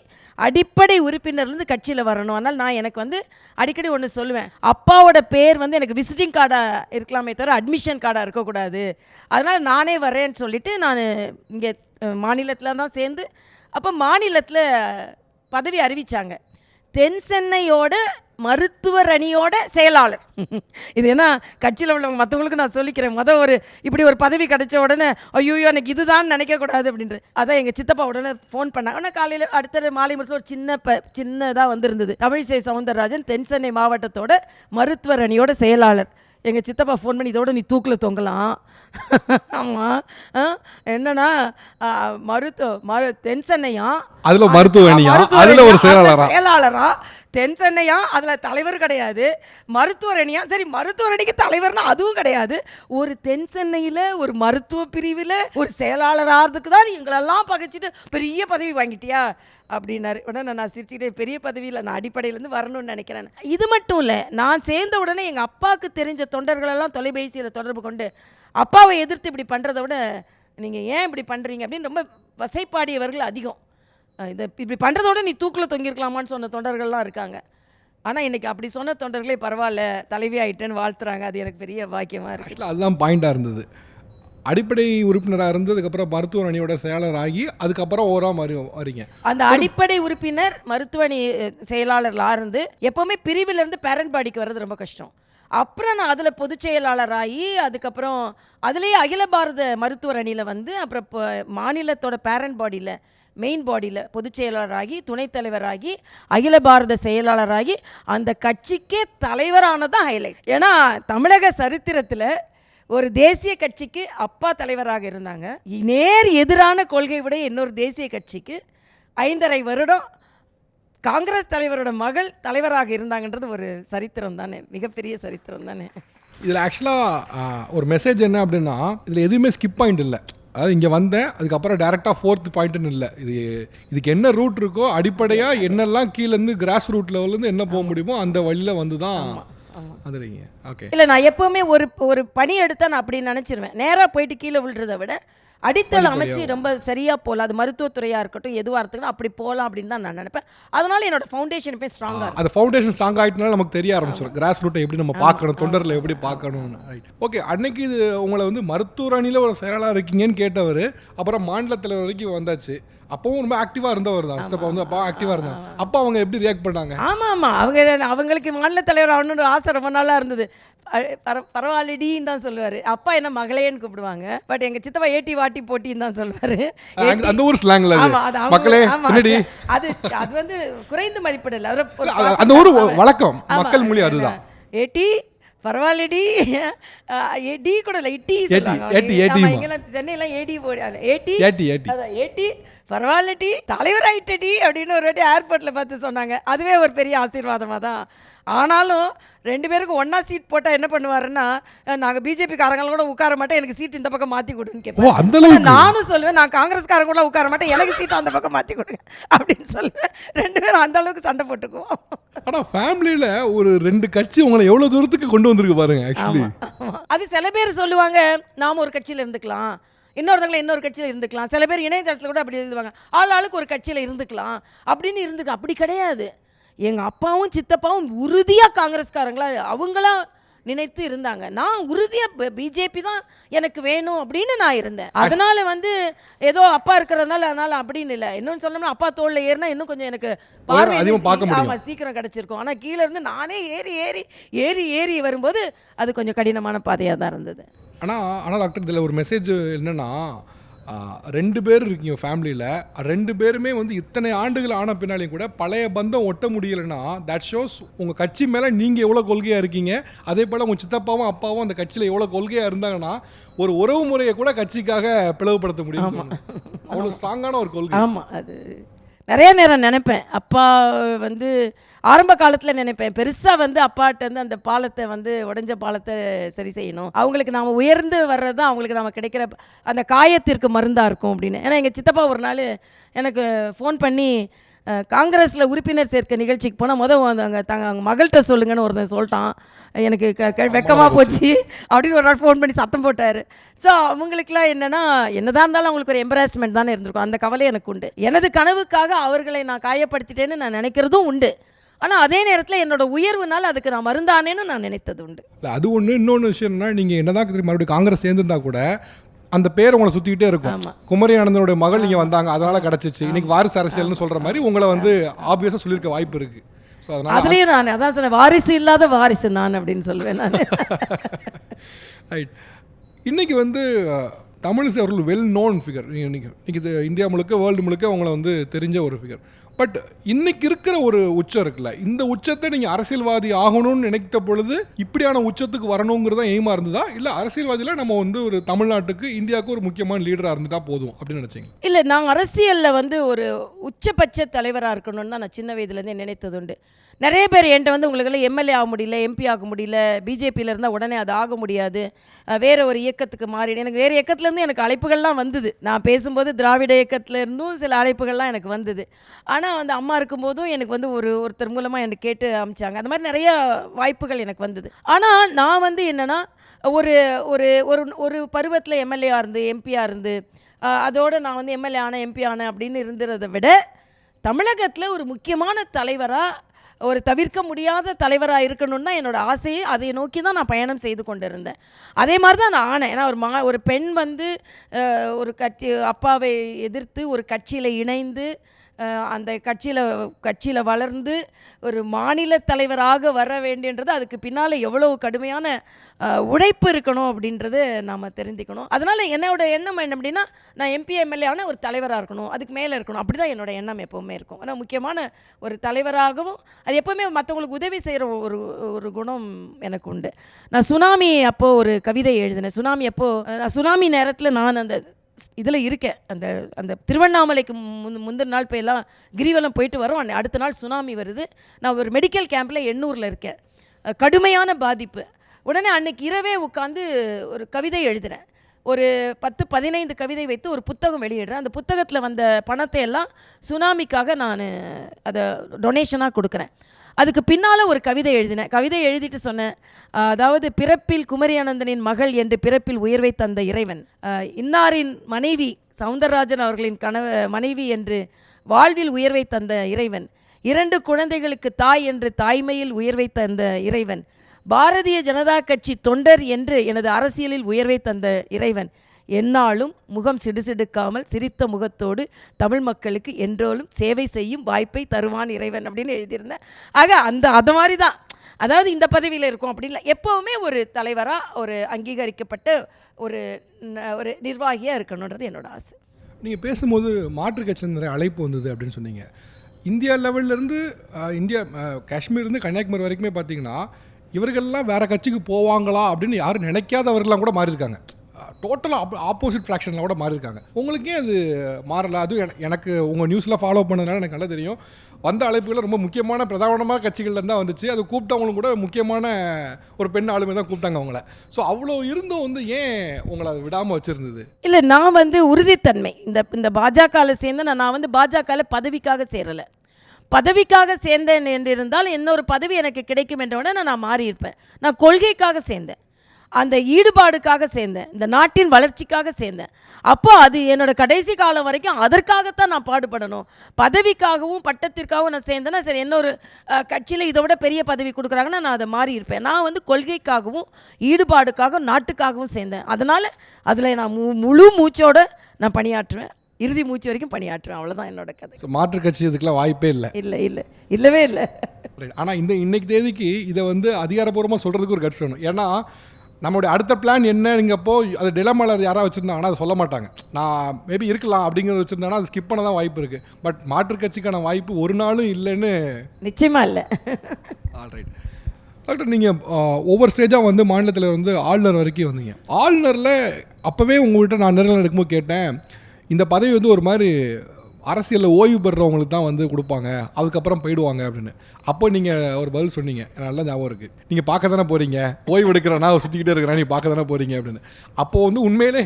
அடிப்படை உறுப்பினர்லேருந்து கட்சியில் வரணும். அதனால் நான் எனக்கு வந்து அடிக்கடி ஒன்று சொல்லுவேன், அப்பாவோட பேர் வந்து எனக்கு விசிட்டிங் கார்டாக இருக்கலாமே தவிர அட்மிஷன் கார்டாக இருக்கக்கூடாது, அதனால் நானே வரேன்னு சொல்லிவிட்டு நான் இங்கே மாநிலத்தில் தான் சேர்ந்து அப்போ மாநிலத்தில் பதவி அறிவித்தாங்க. தென் சென்னையோட மருத்துவர் அணியோட செயலாளர். இது என்ன கட்சியில் உள்ளவங்க மற்றவங்களுக்கு நான் சொல்லிக்கிறேன், ஒரு இப்படி ஒரு பதவி கிடைச்ச உடனே ஐயோ எனக்கு இதுதான் நினைக்கக்கூடாது அப்படின்றது. அதான் எங்கள் சித்தப்பா உடனே ஃபோன் பண்ணாங்க. ஆனால் காலையில் அடுத்த மாலை முரசில் ஒரு சின்னதாக வந்திருந்தது, தமிழிசை சவுந்தரராஜன் தென் சென்னை மாவட்டத்தோட மருத்துவர் அணியோட செயலாளர். எங்கள் சித்தப்பா ஃபோன் பண்ணி இதோட நீ தூக்கில் தொங்கலாம். ஆமாம், என்னன்னா தென் சென்னையா அதில் மருத்துவ அணியா, அதில் ஒரு செயலாளரா, தென் சென்னையா அதில் தலைவர் கிடையாது, மருத்துவர் அணியா, சரி மருத்துவர் அணிக்கு தலைவர்னா அதுவும் கிடையாது, ஒரு தென் சென்னையில் ஒரு மருத்துவ பிரிவில் ஒரு செயலாளர் ஆகிறதுக்கு தான் எங்களெல்லாம் பகைச்சிட்டு பெரிய பதவி வாங்கிட்டியா அப்படின்னாரு. உடனே நான் சிரிச்சுக்கிட்டே, பெரிய பதவியில் நான் அடிப்படையிலேருந்து வரணும்னு நினைக்கிறேன். இது மட்டும் இல்லை, நான் சேர்ந்த உடனே எங்கள் அப்பாவுக்கு தெரிஞ்ச தொண்டர்களெல்லாம் தொலைபேசியில் தொடர்பு கொண்டு அப்பாவை எதிர்த்து இப்படி பண்ணுறதை விட நீங்கள் ஏன் இப்படி பண்ணுறீங்க அப்படின்னு ரொம்ப வசைப்பாடியவர்கள் அதிகம். இதை இப்படி பண்ணுறதோட நீ தூக்கில் தொங்கியிருக்கலாமான்னு சொன்ன தொண்டர்கள்லாம் இருக்காங்க. ஆனால் இன்றைக்கி அப்படி சொன்ன தொண்டர்களே பரவாயில்ல தலைவி ஆகிட்டேன்னு வாழ்த்துறாங்க. அது எனக்கு பெரிய பாக்கியமாக இருக்குது. அதுதான் பாயிண்டாக இருந்தது. அடிப்படை உறுப்பினராக இருந்ததுக்கப்புறம் மருத்துவ அணியோட செயலாளர் ஆகி அதுக்கப்புறம் வரீங்க. அந்த அடிப்படை உறுப்பினர் மருத்துவ அணி செயலாளர்களாக இருந்து எப்போவுமே பிரிவிலேருந்து பேரண்ட் பாடிக்கு வர்றது ரொம்ப கஷ்டம். அப்புறம் நான் அதில் பொதுச் செயலாளராகி அதுக்கப்புறம் அதுலேயே அகில பாரத மருத்துவர் அணியில் வந்து அப்புறம் இப்போ மாநிலத்தோட பேரண்ட் பாடியில் மெயின் பாடியில் பொதுச் செயலாளராகி துணைத் தலைவராகி அகில பாரத செயலாளராகி அந்த கட்சிக்கே தலைவரானதான் ஹைலைட். ஏன்னா தமிழக சரித்திரத்தில் ஒரு தேசிய கட்சிக்கு அப்பா தலைவராக இருந்தாங்க, நேர் எதிரான கொள்கை விட இன்னொரு தேசிய கட்சிக்கு 5.5 வருடம் காங்கிரஸ் தலைவரோட மகள் தலைவராக இருந்தாங்கன்றது ஒரு சரித்திரம் தானே, மிகப்பெரிய சரித்திரம் தானே. இதில் ஆக்சுவலாக ஒரு மெசேஜ் என்ன அப்படின்னா, இதில் எதுவுமே ஸ்கிப் பாயிண்ட் இல்லை. அதாவது இங்கே வந்தேன், அதுக்கப்புறம் டேரெக்டாக 4th பாயிண்ட்டுன்னு இல்லை. இதுக்கு என்ன ரூட் இருக்கோ அடிப்படையாக என்னெல்லாம் கீழேருந்து கிராஸ் ரூட் லெவல்லேருந்து என்ன போக முடியுமோ அந்த வழியில் வந்து தான் வந்துடுங்க. ஓகே, இல்லை நான் எப்போவுமே ஒரு பணி எடுத்தால் நான் அப்படி நினச்சிருவேன். நேராக போயிட்டு கீழே விழுறதை விட அடித்தளம் அமைச்சு ரொம்ப சரியாக போகலாம். அது மருத்துவத்துறையாக இருக்கட்டும், எதுவாக இருக்கட்டும், அப்படி போகலாம் அப்படின்னு தான் நான் நினைப்பேன். அதனால என்னோட ஃபவுண்டேஷன் இப்போ ஸ்ட்ராங்காக இருக்கும். அந்த ஃபவுண்டேஷன் ஸ்ட்ராங் ஆகிட்டனால நமக்கு தெரிய ஆரம்பிச்சிடும் கிராஸ் ரூட்டை எப்படி நம்ம பார்க்கணும், தொண்டரில் எப்படி பார்க்கணும்னு. Right, okay. அன்னைக்கு இது உங்களை வந்து மருத்துவர் அணியில் ஒரு செயலாளர் இருக்கீங்கன்னு கேட்டவர், அப்புறம் மாநில தலைவர் வரைக்கும் வந்தாச்சு. அப்பவும் ரொம்ப ஆக்டிவாக இருந்தவர் தான் சித்தப்பா, வந்து அப்பா ஆக்டிவாக இருந்தாங்க. அப்பா அவங்க எப்படி ரியாக்ட் பண்ணாங்க? ஆமாம், அவங்களுக்கு மாநில தலைவர் ஆகணும்னு ஆசை ரொம்ப நாளாக இருந்தது. பரவாயில்லடின்னு தான் சொல்லுவார். அப்பா என்ன மகளேன்னு கூப்பிடுவாங்க. பட் எங்கள் சித்தப்பா ஏட்டி வாட்டி போட்டின்னு தான் சொல்லுவார். அந்த ஊர் ஸ்லாங்ல மக்களே என்னடி, அது வந்து குறைந்து மதிப்பிடல, அந்த ஊர் வழக்கம், மக்கள் மொழி அதுதான். ஏட்டி பரவாயில்லடி, ஏடி கூட இல்லை, இட்டி சென்னையெல்லாம் ஏடி ஏட்டி ஏட்டி பரவாயில்லடி தலைவர் ஆயிட்டடி அப்படின்னு ஒரு வாட்டி ஏர்போர்ட்டில் பார்த்து சொன்னாங்க. அதுவே ஒரு பெரிய ஆசீர்வாதமாக தான். ஆனாலும் 2 பேருக்கும் ஒன்றா சீட் போட்டால் என்ன பண்ணுவாருன்னா, நாங்கள் பிஜேபிக்காரங்களும் கூட உட்கார மாட்டேன், எனக்கு சீட் இந்த பக்கம் மாற்றி கொடுன்னு கேட்பேன். நானும் சொல்லுவேன், நான் காங்கிரஸ்காரங்க கூட உட்கார மாட்டேன், எனக்கு சீட் அந்த பக்கம் மாற்றி கொடுங்க அப்படின்னு சொல்லுவேன். 2 பேரும் அந்த அளவுக்கு சண்டை போட்டுக்குவோம். ஆனால் ஃபேமிலியில் ஒரு 2 கட்சி உங்களை எவ்வளோ தூரத்துக்கு கொண்டு வந்திருக்கு பாருங்க. ஆக்சுவலி அது சில பேர் சொல்லுவாங்க, நாம் ஒரு கட்சியில் இருந்துக்கலாம், இன்னொருத்தங்களை இன்னொரு கட்சியில் இருந்துக்கலாம். சில பேர் இணையதளத்தில் கூட அப்படி எழுதுவாங்க, ஆளுக்கு ஒரு கட்சியில் இருந்துக்கலாம் அப்படின்னு இருந்துக்கலாம். அப்படி கிடையாது. எங்கள் அப்பாவும் சித்தப்பாவும் உறுதியாக காங்கிரஸ்காரங்களா அவங்களா நினைத்து இருந்தாங்க. நான் உறுதியாக பிஜேபி தான் எனக்கு வேணும் அப்படின்னு நான் இருந்தேன். அதனால் வந்து ஏதோ அப்பா இருக்கிறதுனால அதனால் அப்படின்னு இல்லை. இன்னொன்று சொல்லணும்னா, அப்பா தோளில் ஏறினா இன்னும் கொஞ்சம் எனக்கு பார்வை சீக்கிரம் கிடச்சிருக்கும். ஆனால் கீழே இருந்து நானே ஏறி ஏறி ஏறி ஏறி வரும்போது அது கொஞ்சம் கடினமான பாதையாக தான் இருந்தது. ஆனால் டாக்டர், இதில் ஒரு மெசேஜ் என்னென்னா, 2 பேர் இருக்கீங்க ஃபேமிலியில், 2 பேருமே வந்து இத்தனை ஆண்டுகள் ஆன பின்னாலையும் கூட பழைய பந்தம் ஒட்ட முடியலைன்னா தட் ஷோஸ் உங்கள் கட்சி மேலே நீங்கள் எவ்வளோ கொள்கையாக இருக்கீங்க. அதே போல் உங்கள் சித்தப்பாவும் அப்பாவும் அந்த கட்சியில் எவ்வளோ கொள்கையாக இருந்தாங்கன்னா ஒரு உறவு முறையை கூட கட்சிக்காக பிளவுபடுத்த முடியும். அவ்வளோ ஸ்ட்ராங்கான ஒரு கொள்கை. ஆமாம், அது நிறைய நேரம் நினைப்பேன். அப்பா வந்து ஆரம்ப காலத்தில் நினைப்பேன், பெருசாக வந்து அப்பாட்ட வந்து அந்த பாலத்தை வந்து உடைஞ்ச பாலத்தை சரி செய்யணும், அவங்களுக்கு நாம் உயர்ந்து வர்றது தான் அவங்களுக்கு நம்ம கிடைக்கிற அந்த காயத்திற்கு மருந்தாக இருக்கும் அப்படின்னு. ஏன்னா எங்கள் சித்தப்பா ஒரு நாள் எனக்கு ஃபோன் பண்ணி, காங்கிரஸில் உறுப்பினர் சேர்க்க நிகழ்ச்சிக்கு போனால் அவங்க மகள்கிட்ட சொல்லுங்கன்னு ஒருத்தன் சொல்லிட்டான். எனக்கு வெக்கமாக போச்சு அப்படின்னு ஒரு நாள் ஃபோன் பண்ணி சத்தம் போட்டார். ஸோ அவங்களுக்குலாம் என்னென்னா, என்னதான் இருந்தாலும் அவங்களுக்கு ஒரு எம்பராஸ்மெண்ட் தானே இருந்திருக்கும். அந்த கவலை எனக்கு உண்டு. எனது கனவுக்காக அவர்களை நான் காயப்படுத்திட்டேன்னு நான் நினைக்கிறதும் உண்டு. ஆனால் அதே நேரத்தில் என்னோட உயர்வுனால அதுக்கு நான் மருந்தானேன்னு நான் நினைத்தது உண்டு. அது ஒன்று. இன்னொன்று விஷயம்னா, நீங்கள் என்னதான் மறுபடியும் காங்கிரஸ் சேர்ந்துருந்தா கூட அந்த பேர் உங்களை சுற்றிக்கிட்டே இருக்கும். குமரி ஆனந்தனுடைய மகள் இங்கே வந்தாங்க, அதனால கிடச்சிச்சு, இன்னைக்கு வாரிசு அரசியல்னு சொல்கிற மாதிரி உங்களை வந்து ஆப்வியஸாக சொல்லியிருக்க வாய்ப்பு இருக்குது. ஸோ அதனால் அதுலேயும் நான் அதான் சொன்னேன், வாரிசு இல்லாத வாரிசு நான் அப்படின்னு சொல்லுவேன் நான். ரைட். இன்றைக்கி வந்து தமிழிசை அவர்கள் வெல் நோன் ஃபிகர். இன்னைக்கு இந்தியா முழுக்க வேர்ல்டு முழுக்க அவங்கள வந்து தெரிஞ்ச ஒரு ஃபிகர். பட் இன்னைக்கு இருக்கிற ஒரு உச்சம் இருக்குல்ல, இந்த உச்சத்தை நீங்கள் அரசியல்வாதி ஆகணும்னு நினைத்த பொழுது இப்படியான உச்சத்துக்கு வரணுங்கிறது தான் எய்மாக இருந்ததா, இல்லை அரசியல்வாதியில் நம்ம வந்து ஒரு தமிழ்நாட்டுக்கு இந்தியாவுக்கு ஒரு முக்கியமான லீடராக இருந்துட்டா போதும் அப்படின்னு நினச்சிங்க? இல்லை, நான் அரசியலில் வந்து ஒரு உச்சபட்ச தலைவராக இருக்கணும்னு தான் நான் சின்ன வயதுலேருந்தே நினைத்தது உண்டு. நிறைய பேர் என்கிட்ட வந்து உங்களுக்கெல்லாம் எம்எல்ஏ ஆக முடியல, எம்பி ஆக முடியல, பிஜேபியில் இருந்தால் உடனே அது ஆக முடியாது, வேறு ஒரு இயக்கத்துக்கு மாறிடு. எனக்கு வேறு இயக்கத்துலேருந்து எனக்கு அழைப்புகள்லாம் வந்தது. நான் பேசும்போது திராவிட இயக்கத்துலேருந்தும் சில அழைப்புகள்லாம் எனக்கு வந்தது. ஆனால் வந்து அம்மா இருக்கும்போதும் எனக்கு வந்து ஒருத்தர் மூலமாக எனக்கு கேட்டு அமிச்சாங்க. அந்த மாதிரி நிறைய வாய்ப்புகள் எனக்கு வந்தது. ஆனால் நான் வந்து என்னென்னா, ஒரு ஒரு ஒரு ஒரு பருவத்தில் எம்எல்ஏவாக இருந்து எம்பியாக இருந்து அதோடு நான் வந்து எம்எல்ஏ ஆனேன் எம்பி ஆனேன் அப்படின்னு இருந்ததை விட தமிழகத்தில் ஒரு முக்கியமான தலைவராக, ஒரு தவிர்க்க முடியாத தலைவராக இருக்கணும்னா என்னோடய ஆசையை அதை நோக்கி தான் நான் பயணம் செய்து கொண்டு இருந்தேன். அதே மாதிரி தான் நான் ஆனேன். ஏன்னா ஒரு பெண் வந்து ஒரு கட்சி அப்பாவை எதிர்த்து ஒரு கட்சியில் இணைந்து அந்த கட்சியில் வளர்ந்து ஒரு மாநில தலைவராக வர வேண்டியன்றது அதுக்கு பின்னால் எவ்வளோ கடுமையான உழைப்பு இருக்கணும் அப்படின்றது நாம் தெரிஞ்சுக்கணும். அதனால் என்னோட எண்ணம் என்ன அப்படின்னா, நான் எம்பி எம்எல்ஏ ஆனால் ஒரு தலைவராக இருக்கணும், அதுக்கு மேலே இருக்கணும், அப்படி தான் என்னோட எண்ணம் எப்போவுமே இருக்கும். ஆனால் முக்கியமான ஒரு தலைவராகவும் அது எப்போவுமே மற்றவங்களுக்கு உதவி செய்கிற ஒரு குணம் எனக்கு உண்டு. நான் சுனாமி அப்போது ஒரு கவிதை எழுதினேன். நான் சுனாமி நேரத்தில் நான் அந்த இதில் இருக்கேன். அந்த திருவண்ணாமலைக்கு முந்தின நாள் போய் எல்லாம் கிரிவலம் போயிட்டு வரோம். அடுத்த நாள் சுனாமி வருது. நான் ஒரு மெடிக்கல் கேம்பில் எண்ணூரில் இருக்கேன். கடுமையான பாதிப்பு. உடனே அன்னைக்கு இரவே உட்காந்து ஒரு கவிதை எழுதுகிறேன். ஒரு 10-15 கவிதை வைத்து ஒரு புத்தகம் வெளியிடுறேன். அந்த புத்தகத்தில் வந்த பணத்தை எல்லாம் சுனாமிக்காக நான் அதை டொனேஷனாக கொடுக்குறேன். அதுக்கு பின்னால் ஒரு கவிதை எழுதினேன். கவிதை எழுதிட்டு சொன்னேன், அதாவது பிறப்பில் குமரி அனந்தனின் மகள் என்று பிறப்பில் உயர்வை தந்த இறைவன், இன்னாரின் மனைவி சவுந்தரராஜன் அவர்களின் மனைவி என்று வாழ்வில் உயர்வை தந்த இறைவன், 2 குழந்தைகளுக்கு தாய் என்று தாய்மையில் உயர்வை தந்த இறைவன், பாரதிய ஜனதா கட்சி தொண்டர் என்று எனது அரசியலில் உயர்வை தந்த இறைவன், எந்நாளும் முகம் சிடுசிடுக்காமல் சிரித்த முகத்தோடு தமிழ் மக்களுக்கு என்றோலும் சேவை செய்யும் வாய்ப்பை தருவான் இறைவன் அப்படின்னு எழுதியிருந்தேன். ஆக அது மாதிரி தான், அதாவது இந்த பதவியில் இருக்கும் அப்படி இல்லை, எப்போவுமே ஒரு தலைவராக ஒரு அங்கீகரிக்கப்பட்ட ஒரு நிர்வாகியாக இருக்கணுன்றது என்னோட ஆசை. நீங்கள் பேசும்போது மாற்று கட்சி நிறைய அழைப்பு வந்தது அப்படின்னு சொன்னீங்க. இந்தியா லெவல்லேருந்து காஷ்மீர்லேருந்து கன்னியாகுமரி வரைக்குமே பார்த்தீங்கன்னா இவர்கள்லாம் வேறு கட்சிக்கு போவாங்களா அப்படின்னு யாரும் நினைக்காதவர்கள்லாம் கூட மாறி இருக்காங்க. டோட்டலாக ஆப்போசிட் ஃப்ராக்ஷனில் கூட மாறி இருக்காங்க. உங்களுக்கே அது மாறலை? அதுவும் எனக்கு உங்கள் நியூஸில் ஃபாலோ பண்ணதுனால எனக்கு நல்லா தெரியும். வந்த அழைப்புகள் ரொம்ப முக்கியமான பிரதானமான கட்சிகள்லேருந்து தான் வந்துச்சு. அது கூப்பிட்டவங்களும் கூட முக்கியமான ஒரு பெண் ஆளுமை தான் கூப்பிட்டாங்க அவங்கள. ஸோ அவ்வளோ இருந்தும் ஏன் உங்களை அதை விடாமல் வச்சுருந்தது? இல்லை, நான் உறுதித்தன்மை இந்த பாஜகவில் சேர்ந்து நான் பாஜகவில் பதவிக்காக சேரலை. பதவிக்காக சேர்ந்தேன் என்று இருந்தால் இன்னொரு பதவி எனக்கு கிடைக்கும் என்ற உடனே நான் மாறியிருப்பேன். நான் கொள்கைக்காக சேர்ந்தேன், அந்த ஈடுபாடுக்காக சேர்ந்தேன், இந்த நாட்டின் வளர்ச்சிக்காக சேர்ந்தேன். அப்போ அது என்னோட கடைசி காலம் வரைக்கும் அதற்காகத்தான் நான் பாடுபடணும். பதவிக்காகவும் பட்டத்திற்காகவும் நான் சேர்ந்தேன்னா சரி, இன்னொரு கட்சியில் இதை விட பெரிய பதவி கொடுக்குறாங்கன்னா நான் அதை மாறி இருப்பேன். நான் கொள்கைக்காகவும் ஈடுபாடுக்காகவும் நாட்டுக்காகவும் சேர்ந்தேன். அதனால் அதில் நான் முழு மூச்சோடு நான் பணியாற்றுவேன், இறுதி மூச்சு வரைக்கும் பணியாற்றுவேன். அவ்வளோதான் என்னோட கதை. ஸோ மாற்று கட்சி இதுக்கெல்லாம் வாய்ப்பே இல்லை? இல்லவே இல்லை. ஆனால் இன்னைக்கு தேதிக்கு இதை அதிகாரப்பூர்வமாக சொல்கிறதுக்கு ஒரு கட்சி வேணும். ஏன்னா நம்மளுடைய அடுத்த பிளான் என்னங்கப்போ அது டிலமாலர் யாராவது வச்சுருந்தாங்கன்னா அதை சொல்ல மாட்டாங்க. நான் மேபி இருக்கலாம் அப்படிங்கிறது வச்சுருந்தாங்கன்னா அது ஸ்கிப் பண்ண தான் வாய்ப்பு இருக்குது. பட் மாற்று கட்சிக்கான வாய்ப்பு ஒரு நாளும் இல்லைன்னு நிச்சயமாக இல்லை. ஆல்ரைட் டாக்டர், நீங்கள் ஒவ்வொரு ஸ்டேஜாக மாநிலத்தில் ஆளுநர் வரைக்கும் வந்தீங்க. ஆளுநரில் அப்போவே உங்கள்கிட்ட நான் நேரில் எடுக்கும்போது கேட்டேன், இந்த பதவி ஒரு மாதிரி அரசியலில் ஓய்வு பெறுறவங்களுக்கு தான் கொடுப்பாங்க, அதுக்கப்புறம் போயிடுவாங்க அப்படின்னு. அப்போ நீங்கள் ஒரு பதில் சொன்னீங்க, நல்லா ஞாபகம் இருக்குது. நீங்கள் பார்க்க தானே போகிறீங்க, ஓய்வு எடுக்கிறேன்னா சுற்றிக்கிட்டே இருக்கிறேன், நீ பார்க்க தானே போகிறீங்க அப்படின்னு. அப்போது உண்மையிலே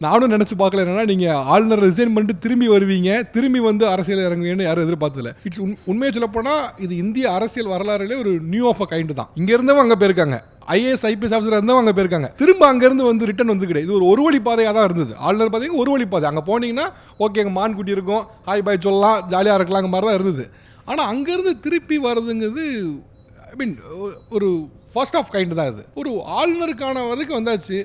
நானும் நினச்சி பார்க்கல, என்னன்னா நீங்கள் ஆளுநர் ரிசைன் பண்ணிட்டு திரும்பி வருவீங்க, திரும்பி அரசியல் இறங்குவீங்கன்னு யாரும் எதிர்பார்த்ததில்ல. இட்ஸ் உண்மையை சொல்லப்போனால் இது இந்திய அரசியல் வரலாறுலேயே ஒரு நியூ ஆஃப் அ கைண்டு தான். இங்கே இருந்தவங்க அங்கே போயிருக்காங்க, ஐஏஎஸ் ஐபிஎஸ் ஆஃபீஸர் இருந்தவங்க அங்கே போயிருக்காங்க, திரும்ப அங்கேருந்து ரிட்டன் கிடையாது. இது ஒரு வழி பாதையாக தான் இருந்தது. ஆளுநர் பார்த்தீங்கன்னா ஒரு வழி பாதை. அங்கே போனீங்கன்னா ஓகே, எங்கள் மான்குட்டி இருக்கும், ஹாய் பாய் சொல்லலாம், ஜாலியாக இருக்கலாங்க மாதிரி தான் இருந்தது. ஆனால் அங்கேருந்து திருப்பி வர்றதுங்கிறது ஒரு ஃபர்ஸ்ட் ஆஃப் கைண்டு தான். இது ஒரு ஆளுநருக்கான வரைக்கும் வந்தாச்சு,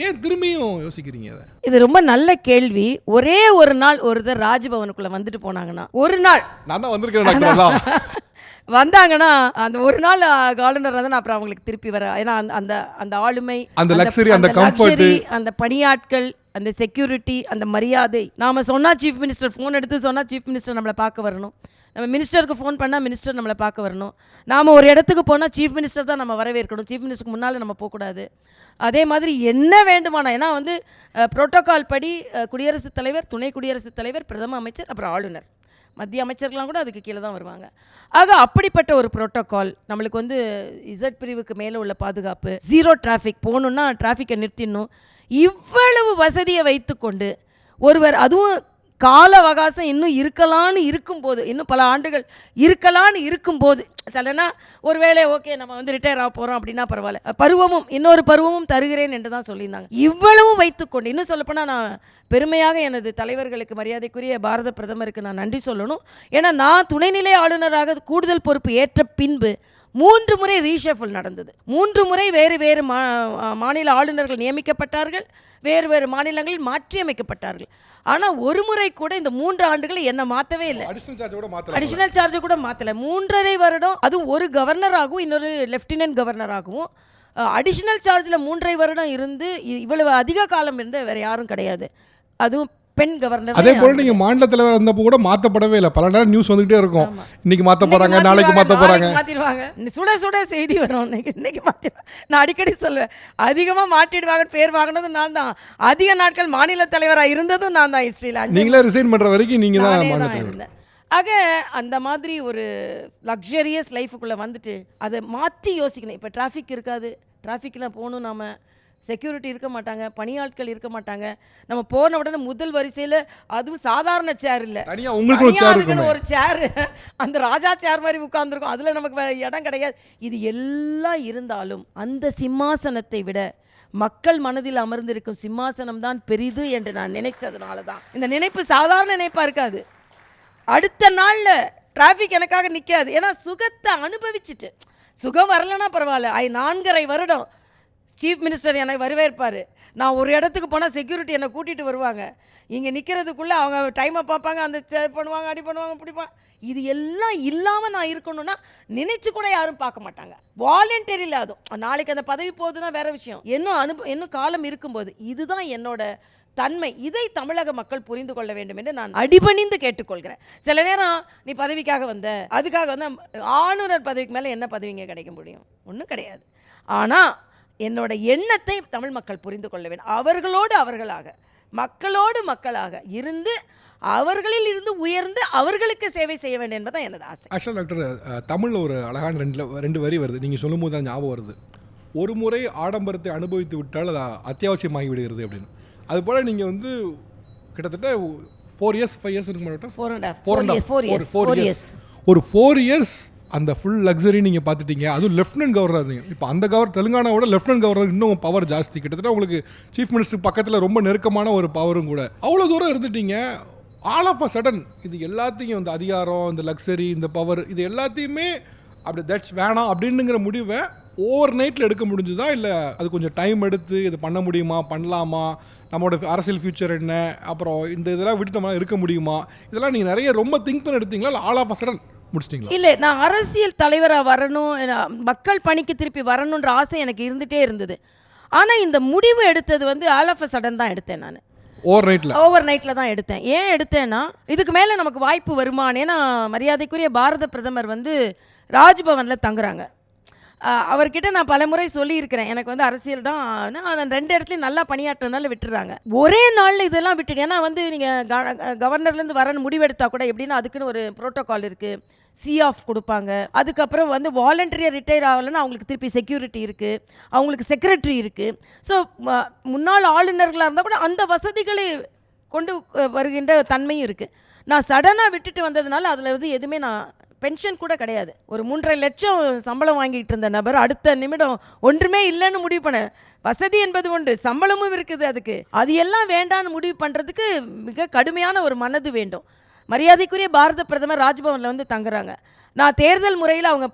ஏன் திரும்பியும் யோசிக்கிறீங்க அதை? இது ரொம்ப நல்ல கேள்வி. ஒரே ஒரு நாள் ஒருத்தர் ராஜ்பவனுக்குள்ளே வந்துட்டு போனாங்கன்னா, ஒரு நாள் நான் தான் வந்திருக்கேன் வந்தாங்கன்னா அந்த ஒரு நாள் ஆளுநர் தான் அப்புறம் அவங்களுக்கு திருப்பி வர. ஏன்னா அந்த ஆளுமை, அந்த லக்ஸரி, அந்த கம்ஃபர்ட், அந்த பணியாட்கள், அந்த செக்யூரிட்டி, அந்த மரியாதை. நாம சொன்னா சீஃப் மினிஸ்டர் ஃபோன் எடுத்து சொன்னா சீஃப் மினிஸ்டர் நம்மளை பார்க்க வரணும். நம்ம மினிஸ்டருக்கு ஃபோன் பண்ணால் மினிஸ்டர் நம்மளை பார்க்க வரணும். நாம் ஒரு இடத்துக்கு போனால் சீஃப் மினிஸ்டர் தான் நம்ம வரவேற்கணும், சீஃப் மினிஸ்டருக்கு முன்னால் நம்ம போகக்கூடாது. அதே மாதிரி என்ன வேண்டுமானா, ஏன்னா புரோட்டோகால் படி குடியரசுத் தலைவர், துணை குடியரசுத் தலைவர், பிரதம அமைச்சர், அப்புறம் ஆளுநர், மத்திய அமைச்சர்கள்லாம் கூட அதுக்கு கீழே தான் வருவாங்க. ஆக அப்படிப்பட்ட ஒரு புரோட்டோகால் நம்மளுக்கு இசட் பிரிவுக்கு மேலே உள்ள பாதுகாப்பு, ஜீரோ டிராஃபிக், போகணுன்னா டிராஃபிக்கை நிறுத்திடணும். இவ்வளவு வசதியை வைத்துக்கொண்டு ஒருவர், அதுவும் கால அவகாசம் இன்னும் இருக்கலான்னு இருக்கும்போது, இன்னும் பல ஆண்டுகள் இருக்கலான்னு இருக்கும்போது, சிலனா ஒருவேளை ஓகே நம்ம வந்து ரிட்டையர் ஆக போகிறோம் அப்படின்னா பரவாயில்ல, பருவமும் இன்னொரு பருவமும் தருகிறேன் என்று தான் சொல்லியிருந்தாங்க. இவ்வளவும் வைத்துக்கொண்டு இன்னும் சொல்லப்போனால் நான் பெருமையாக எனது தலைவர்களுக்கு, மரியாதைக்குரிய பாரத பிரதமருக்கு நான் நன்றி சொல்லணும். ஏன்னா நான் துணைநிலை ஆளுநராக கூடுதல் பொறுப்பு ஏற்ற பின்பு 3 முறை ரீஷஃபிள் நடந்தது. 3 முறை வேறு வேறு மாநில ஆளுநர்கள் நியமிக்கப்பட்டார்கள், வேறு வேறு மாநிலங்களில் மாற்றியமைக்கப்பட்டார்கள். ஆனால் ஒரு முறை கூட இந்த 3 ஆண்டுகளை என்ன மாற்றவே இல்லை. அடிஷனல் சார்ஜை கூட மாற்றலை. 3.5 வருடம், அதுவும் ஒரு கவர்னராகவும் இன்னொரு லெஃப்டினன்ட் கவர்னராகவும் அடிஷனல் சார்ஜில் 3.5 வருடம் இருந்து இவ்வளவு அதிக காலம் இருந்து வேறு யாரும் கிடையாது. அதுவும் பெண் கவர்னர். அதே போல நீங்க மாநில தலைவர் இருந்தப்போ கூட மாற்றப்படவே இல்லை. பல நேரம் நியூஸ் வந்துகிட்டே இருக்கும், இன்னைக்கு மாற்ற போறாங்க, நாளைக்கு மாற்ற போறாங்க, மாத்திடுவாங்க, சுட சுட செய்தி வரும், இன்னைக்கு மாத்திடுவாங்க. நான் அடிக்கடி சொல்லுவேன், அதிகமாக மாற்றிடுவாங்க, பேர் வாங்கினது நான் தான், அதிக நாட்கள் மாநில தலைவராக இருந்ததும் நான் தான். ஹிஸ்டரியில் நீங்களே ரிசைன் பண்ற வரைக்கும் நீங்க தான் மாநில தலைவர். ஆக அந்த மாதிரி ஒரு லக்ஸரியஸ் லைஃபுக்குள்ளே வந்துட்டு அதை மாற்றி யோசிக்கணும். இப்போ டிராஃபிக் இருக்காது, டிராஃபிக்கில் போகணும், நாம் செக்யூரிட்டி இருக்க மாட்டாங்க, பணியாட்கள் இருக்க மாட்டாங்க, நம்ம போன உடனே முதல் வரிசையில், அதுவும் சாதாரண சேர் இல்லை, அதுக்குன்னு ஒரு சேர், அந்த ராஜா சேர் மாதிரி உட்கார்ந்துருக்கும், அதில் நமக்கு இடம் கிடையாது. இது எல்லாம் இருந்தாலும் அந்த சிம்மாசனத்தை விட மக்கள் மனதில் அமர்ந்திருக்கும் சிம்மாசனம் தான் பெரிது என்று நான் நினைச்சதுனால தான். இந்த நினைப்பு சாதாரண நினைப்பாக இருக்காது. அடுத்த நாளில் டிராஃபிக் எனக்காக நிற்காது. ஏன்னா சுகத்தை அனுபவிச்சுட்டு, சுகம் வரலன்னா பரவாயில்ல, 4.5 வருடம் சீஃப் மினிஸ்டர் என்னை வரவேற்பார். நான் ஒரு இடத்துக்கு போனால் செக்யூரிட்டி என்னை கூட்டிகிட்டு வருவாங்க. இங்கே நிற்கிறதுக்குள்ளே அவங்க டைமை பார்ப்பாங்க, அந்த பண்ணுவாங்க, அடி பண்ணுவாங்க, பிடிப்பாங்க. இது எல்லாம் இல்லாமல் நான் இருக்கணும்னா நினைச்சு கூட யாரும் பார்க்க மாட்டாங்க. வாலண்டரியில் அதுவும் நாளைக்கு அந்த பதவி போகுதுன்னா வேற விஷயம். இன்னும் காலம் இருக்கும்போது இதுதான் என்னோட தன்மை. இதை தமிழக மக்கள் புரிந்து கொள்ள வேண்டும் என்று நான் அடிபணிந்து கேட்டுக்கொள்கிறேன். சில நேரம் நீ பதவிக்காக வந்த, அதுக்காக வந்து ஆளுநர் பதவிக்கு மேலே என்ன பதவிங்க கிடைக்க முடியும்? ஒன்றும் கிடையாது. ஆனால் என்னோட எண்ணத்தை தமிழ் மக்கள் புரிந்து கொள்ள வேண்டும். அவர்களோடு அவர்களாக, மக்களோடு மக்களாக இருந்து, அவர்களில் இருந்து உயர்ந்து அவர்களுக்கு சேவை செய்ய வேண்டும் என்பதான் எனது ஆசை. ஆக்சுவலாக டாக்டர், தமிழில் ஒரு அழகான ரெண்டு வரி வருது, நீங்கள் சொல்லும் போது தான் ஞாபகம் வருது. ஒரு முறை ஆடம்பரத்தை அனுபவித்து விட்டால் அது அத்தியாவசியமாகி விடுகிறது அப்படின்னு. அதுபோல் நீங்கள் வந்து கிட்டத்தட்ட 4 இயர்ஸ் 5 இயர்ஸ் இருக்க மாட்டோம், 4 இயர்ஸ், ஒரு 4 இயர்ஸ் அந்த ஃபுல் லக்ஸரி நீங்கள் பார்த்துட்டீங்க. அதுவும் லெஃப்டினன்ட் கவர்னர் இருந்தீங்க. இப்போ அந்த தெலுங்கானாவோட லெஃப்டினன்ட் கவர்னர் இன்னும் பவர் ஜாஸ்தி. கிட்டத்தட்ட உங்களுக்கு சீஃப் மினிஸ்டர் பக்கத்தில் ரொம்ப நெருக்கமான ஒரு பவரும் கூட. அவ்வளோ தூரம் இருந்துட்டீங்க. ஆல் ஆஃப் அ சடன் இது எல்லாத்தையும், இந்த அதிகாரம், இந்த லக்ஸரி, இந்த பவர், இது எல்லாத்தையுமே அப்படி தட்ஸ் வேணாம் அப்படின்னுங்கிற முடிவை ஓவர் நைட்டில் எடுக்க முடிஞ்சுதா, இல்லை அது கொஞ்சம் டைம் எடுத்து இது பண்ண முடியுமா, பண்ணலாமா, நம்மளோட அரசியல் ஃபியூச்சர் என்ன, அப்புறம் இந்த இதெல்லாம் விட்டு நம்ம இருக்க முடியுமா, இதெல்லாம் நீங்கள் நிறைய ரொம்ப திங்க் பண்ணி எடுத்தீங்களா, இல்லை ஆல் ஆஃப் அ சடன் முடிச்சிட்டிங்களா? இல்லை, நான் அரசியல் தலைவராக வரணும், மக்கள் பணிக்கு திருப்பி வரணுன்ற ஆசை எனக்கு இருந்துகிட்டே இருந்தது. ஆனால் இந்த முடிவு எடுத்தது வந்து ஆல் ஆஃப் அ சடன் தான் எடுத்தேன். நான் ஓவர் நைட்டில் தான் எடுத்தேன். ஏன் எடுத்தேன்னா, இதுக்கு மேலே நமக்கு வாய்ப்பு வருமானு. ஏன்னா மரியாதைக்குரிய பாரத பிரதமர் வந்து ராஜ்பவனில் தங்குறாங்க. அவர்கிட்ட நான் பல முறை சொல்லியிருக்கிறேன், எனக்கு வந்து அரசியல் தான், நான் 2 இடத்துலையும் நல்லா பணியாற்றினால விட்டுறாங்க. ஒரே நாளில் இதெல்லாம் விட்டுட்டு, ஏன்னா வந்து நீங்கள் கவர்னர்லேருந்து வரன்னு முடிவெடுத்தா கூட எப்படின்னா அதுக்குன்னு ஒரு ப்ரோட்டோகால் இருக்குது, ஆஃப் கொடுப்பாங்க. அதுக்கப்புறம் வந்து வாலண்டரியாக ரிட்டையர் ஆகலைன்னா அவங்களுக்கு திருப்பி செக்யூரிட்டி இருக்குது, அவங்களுக்கு செக்ரட்டரி இருக்குது. ஸோ முன்னாள் ஆளுநர்களாக இருந்தால் கூட அந்த வசதிகளை கொண்டு வருகின்ற தன்மையும் இருக்குது. நான் சடனாக விட்டுட்டு வந்ததுனால அதில் வந்து எதுவுமே நான் பென்ஷன் கூட கிடையாது. ஒரு 3.5 லட்சம் சம்பளம் வாங்கிட்டு இருந்த நபர் அடுத்த நிமிடம் ஒன்றுமே இல்லைன்னு முடிவு பண்ண. வசதி என்பது உண்டு, சம்பளமும் இருக்குது, அதுக்கு அது எல்லாம் வேண்டான்னு முடிவு பண்ணுறதுக்கு மிக கடுமையான ஒரு மனது வேண்டும். மரியாதைக்குரிய பாரத பிரதமர் ராஜ்பவனில் வந்து தங்குறாங்க. நான் தேர்தல் முறையில் அவங்க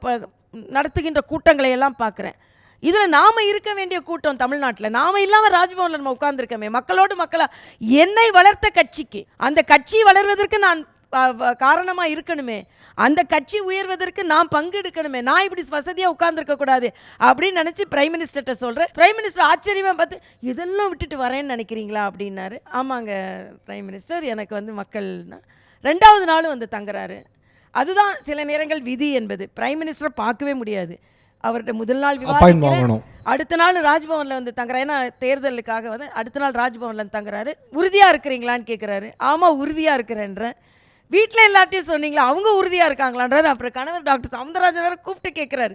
நடத்துகின்ற கூட்டங்களை எல்லாம் பார்க்குறேன். இதில் நாம் இருக்க வேண்டிய கூட்டம் தமிழ்நாட்டில், நாம் இல்லாமல் ராஜ்பவனில் நம்ம உட்கார்ந்துருக்கோமே, மக்களோடு மக்களாக என்னை வளர்த்த கட்சிக்கு, அந்த கட்சி வளர்வதற்கு நான் காரணமாக இருக்கணுமே, அந்த கட்சி உயர்வதற்கு நான் பங்கெடுக்கணுமே, நான் இப்படி வசதியாக உட்கார்ந்துருக்கக்கூடாது அப்படின்னு நினச்சி பிரைம் மினிஸ்டர்கிட்ட சொல்கிறேன். பிரைம் மினிஸ்டர் ஆச்சரியமாக பார்த்து, இதெல்லாம் விட்டுட்டு வரேன்னு நினைக்கிறீங்களா அப்படின்னாரு. ஆமாங்க பிரைம் மினிஸ்டர், எனக்கு வந்து மக்கள் 2வது நாளும் வந்து தங்குறாரு. அதுதான் சில நேரங்கள் விதி என்பது. பிரைம் மினிஸ்டரை பார்க்கவே முடியாது, அவர்கிட்ட முதல் நாள் விவாதிக்கிறேன், அடுத்த நாள் ராஜ்பவனில் வந்து தங்குறாரு. ஏன்னா தேர்தலுக்காக வந்து அடுத்த நாள் ராஜ்பவனில் தங்குறாரு. உறுதியாக இருக்கிறீங்களான்னு கேட்குறாரு. ஆமாம் உறுதியாக இருக்கிறேன்றேன். வீட்டில் எல்லாத்தையும் சொன்னீங்களா, அவங்க உறுதியாக இருக்காங்களான்றாரு. அப்புறம் கணவர் டாக்டர் சவுந்தரராஜன் வேறு கூப்பிட்டு கேட்குறாரு.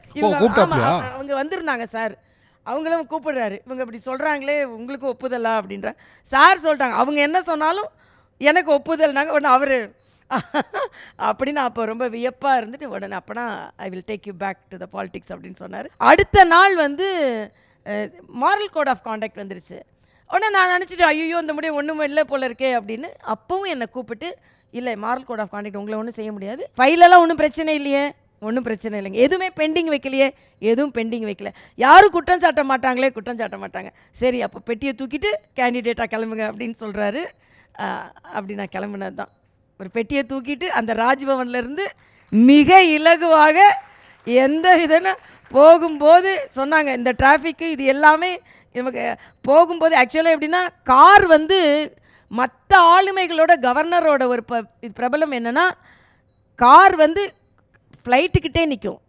அவங்க வந்திருந்தாங்க சார், அவங்களும் கூப்பிடுறாரு. இவங்க இப்படி சொல்கிறாங்களே, உங்களுக்கு ஒப்புதலா அப்படின்ற. சார் சொல்லிட்டாங்க, அவங்க என்ன சொன்னாலும் எனக்கு ஒப்புதல்னாங்க. உடனே அவர் அப்படின்னு அப்போ ரொம்ப வியப்பாக இருந்துட்டு உடனே அப்போனா I will take you back to the politics அப்படின்னு சொன்னார். அடுத்த நாள் வந்து மாரல் கோட் ஆஃப் கான்டக்ட் வந்துருச்சு. உடனே நான் நினச்சிட்டு ஐயோ இந்த முடிய ஒன்றும் இல்லை போல இருக்கே அப்படின்னு. அப்பவும் என்னை கூப்பிட்டு இல்லை மாரல் கோட் ஆஃப் கான்டக்ட் உங்களை ஒன்றும் செய்ய முடியாது, ஃபைலெல்லாம் ஒன்றும் பிரச்சனை இல்லையே, ஒன்றும் பிரச்சனை இல்லைங்க, எதுவுமே பெண்டிங் வைக்கலையே, எதுவும் பெண்டிங் வைக்கல, யாரும் குற்றம் சாட்ட மாட்டாங்களே, குற்றம் சாட்ட மாட்டாங்க, சரி அப்போ பெட்டியை தூக்கிட்டு கேண்டிடேட்டாக கிளம்புங்க அப்படின்னு சொல்கிறாரு. அப்படி நான் கிளம்புனது தான். ஒரு பெட்டியை தூக்கிட்டு அந்த ராஜ்பவன்லேருந்து மிக இலகுவாக எந்த விதன்னு போகும்போது சொன்னாங்க இந்த டிராஃபிக்கு இது எல்லாமே நமக்கு போகும்போது ஆக்சுவலாக எப்படின்னா கார் வந்து மற்ற ஆளுமைகளோட கவர்னரோட ஒரு பிரபலம் என்னென்னா கார் வந்து ஃப்ளைட்டுக்கிட்டே நிற்கும்,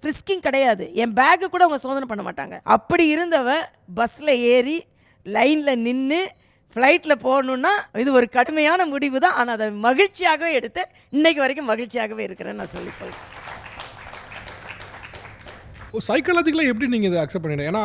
ஃப்ரிஸ்கிங் கிடையாது, என் பேக்கு கூட அவங்க சோதனை பண்ண மாட்டாங்க. அப்படி இருந்தவன் பஸ்ஸில் ஏறி லைனில் நின்று ஃப்ளைட்டில் போகணுன்னா இது ஒரு கடுமையான முடிவு தான். ஆனால் அதை மகிழ்ச்சியாகவே எடுத்து இன்னைக்கு வரைக்கும் மகிழ்ச்சியாகவே இருக்கிறேன்னு நான் சொல்லிப்பேன். சைக்காலஜிக்கலாக எப்படி நீங்கள் இதை அக்செப்ட் பண்ணிடுங்க? ஏன்னா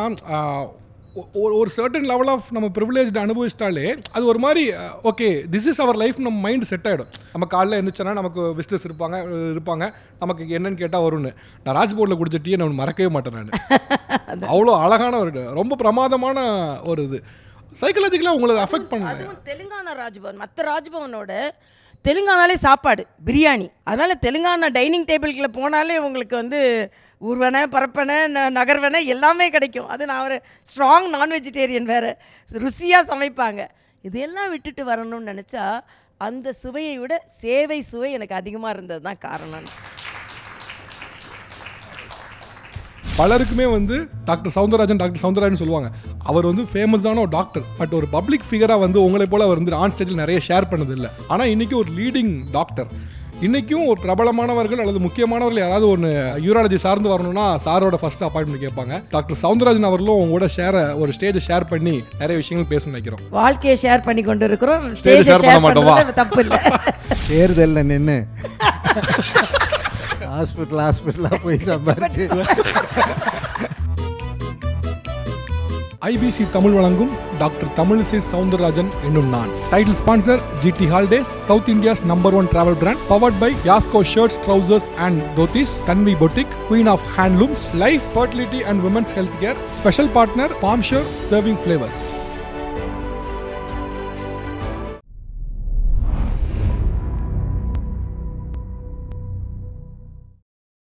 ஒரு சர்டன் லெவல் ஆஃப் நம்ம ப்ரிவிலேஜ் அனுபவிச்சிட்டாலே அது ஒரு மாதிரி okay this is our life, நம்ம மைண்ட் செட் ஆகிடும். நம்ம காலையில் எழுந்திரிச்சோன்னா நமக்கு விசிட்டர்ஸ் இருப்பாங்க, நமக்கு என்னன்னு கேட்டால் வரும்னு. நான் ராஜ்போர்டில் குடிச்ச டீயை நான் மறக்கவே மாட்டேன். நான் அவ்வளோ அழகான ஒரு ரொம்ப பிரமாதமான ஒரு இது சைக்காலஜிக்கலாக உங்களுக்கு அஃபெக்ட் பண்ணுங்க. அதுவும் தெலுங்கானா ராஜ்பவன் மற்ற ராஜ்பவனோட தெலுங்கானாலே சாப்பாடு பிரியாணி. அதனால் தெலுங்கானா டைனிங் டேபிள்குள்ளே போனாலே உங்களுக்கு வந்து ஊர்வனை பரப்பனை நகர்வனை எல்லாமே கிடைக்கும். அது நான் ஒரு ஸ்ட்ராங் நான் வெஜிடேரியன் வேறு, ருசியாக சமைப்பாங்க. இதெல்லாம் விட்டுட்டு வரணும்னு நினச்சா அந்த சுவையை விட சேவை சுவை எனக்கு அதிகமாக இருந்தது தான் காரணம். பலருக்குமே வந்து டாக்டர் சவுந்தரராஜன் சொல்லுவாங்க. அவர் வந்து ஃபேமஸான ஒரு டாக்டர், பட் ஒரு பப்ளிக் ஃபிகராக வந்து உங்களை போல் அவர் வந்து ஆன் ஸ்டேஜில் நிறைய ஷேர் பண்ணது இல்லை. ஆனால் இன்றைக்கி ஒரு லீடிங் டாக்டர், இன்றைக்கும் ஒரு பிரபலமானவர்கள் அல்லது முக்கியமானவர்கள் யாராவது ஒன்று யூராலஜி சார்ந்து வரணும்னா சாரோட ஃபர்ஸ்ட் அப்பாயின்மெண்ட் கேட்பாங்க. டாக்டர் சவுந்தரராஜன் அவர்களும் உங்களோட ஒரு ஸ்டேஜை ஷேர் பண்ணி நிறைய விஷயங்கள் பேச நினைக்கிறோம். வாழ்க்கையை ஷேர் பண்ணி கொண்டு இருக்கிறோம், ஸ்டேஜ் ஷேர் பண்ண மாட்டோமா? தப்பு இல்லை. தேர்தலில் நின்று ஹாஸ்பிட்டலாக போய் சம்பாதிச்சு. ஐபிசி தமிழ் வழங்கும் டாக்டர் தமிழிசை சவுந்தரராஜன் என்னும் நான். Title sponsor GT holidays, south India's #1 travel brand, powered by Yasko shirts, trousers and dhotis, Tanvi boutique, Queen of Handlooms, Life Fertility and Women's Healthcare, special partner Palm Shore Serving Flavors.